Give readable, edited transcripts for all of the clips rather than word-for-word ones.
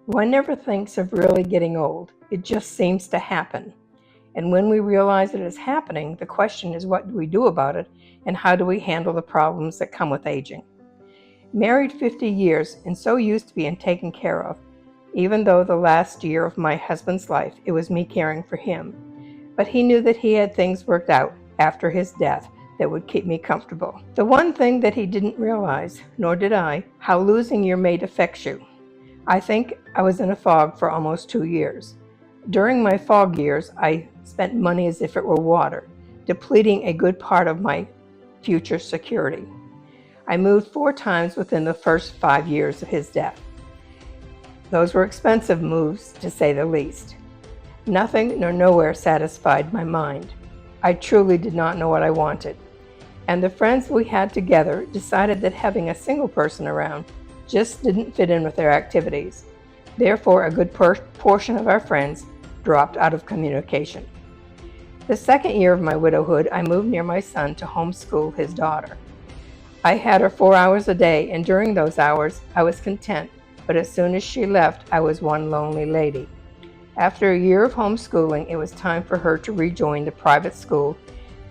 One never thinks of really getting old. It just seems to happen. And when we realize it is happening, the question is, what do we do about it, and how do we handle the problems that come with aging? Married 50 years and so used to being taken care of, even though the last year of my husband's life, it was me caring for him. But he knew that he had things worked out after his death that would keep me comfortable. The one thing that he didn't realize, nor did I, how losing your mate affects you. I think I was in a fog for almost 2 years. During my fog years, I spent money as if it were water, depleting a good part of my future security. I moved 4 times within the first 5 years of his death. Those were expensive moves, to say the least. Nothing nor nowhere satisfied my mind. I truly did not know what I wanted. And the friends we had together decided that having a single person around just didn't fit in with their activities. Therefore, a good portion of our friends dropped out of communication. The second year of my widowhood, I moved near my son to homeschool his daughter. I had her 4 hours a day, and during those hours, I was content, but as soon as she left, I was one lonely lady. After a year of homeschooling, it was time for her to rejoin the private school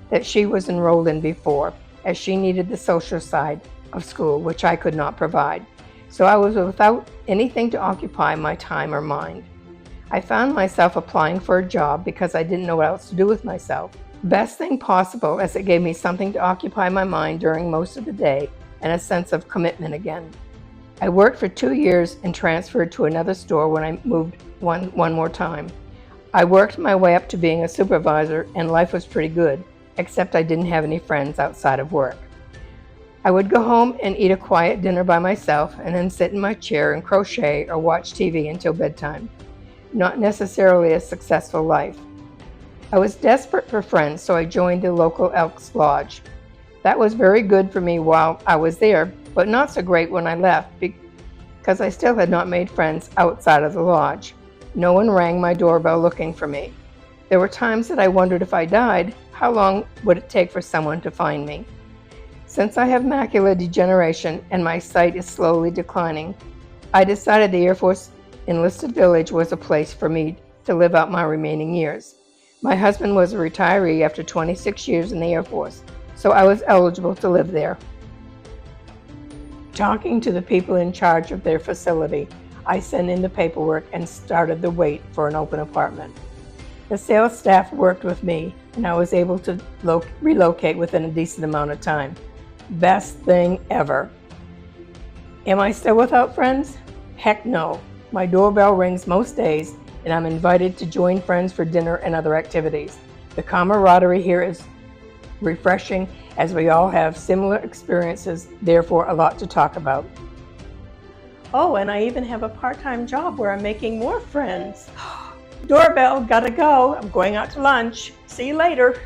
that she was enrolled in before, as she needed the social side of school, which I could not provide. So I was without anything to occupy my time or mind. I found myself applying for a job because I didn't know what else to do with myself. Best thing possible, as it gave me something to occupy my mind during most of the day and a sense of commitment again. I worked for 2 years and transferred to another store when I moved one more time. I worked my way up to being a supervisor, and life was pretty good, except I didn't have any friends outside of work. I would go home and eat a quiet dinner by myself and then sit in my chair and crochet or watch TV until bedtime. Not necessarily a successful life. I was desperate for friends, so I joined the local Elks Lodge. That was very good for me while I was there, but not so great when I left because I still had not made friends outside of the lodge. No one rang my doorbell looking for me. There were times that I wondered if I died, how long would it take for someone to find me? Since I have macular degeneration and my sight is slowly declining, I decided the Air Force Enlisted Village was a place for me to live out my remaining years. My husband was a retiree after 26 years in the Air Force, so I was eligible to live there. Talking to the people in charge of their facility, I sent in the paperwork and started the wait for an open apartment. The sales staff worked with me, and I was able to relocate within a decent amount of time. Best thing ever. Am I still without friends? Heck no. My doorbell rings most days, and I'm invited to join friends for dinner and other activities. The camaraderie here is refreshing, as we all have similar experiences, therefore a lot to talk about. Oh, and I even have a part-time job where I'm making more friends. Doorbell, gotta go. I'm going out to lunch. See you later.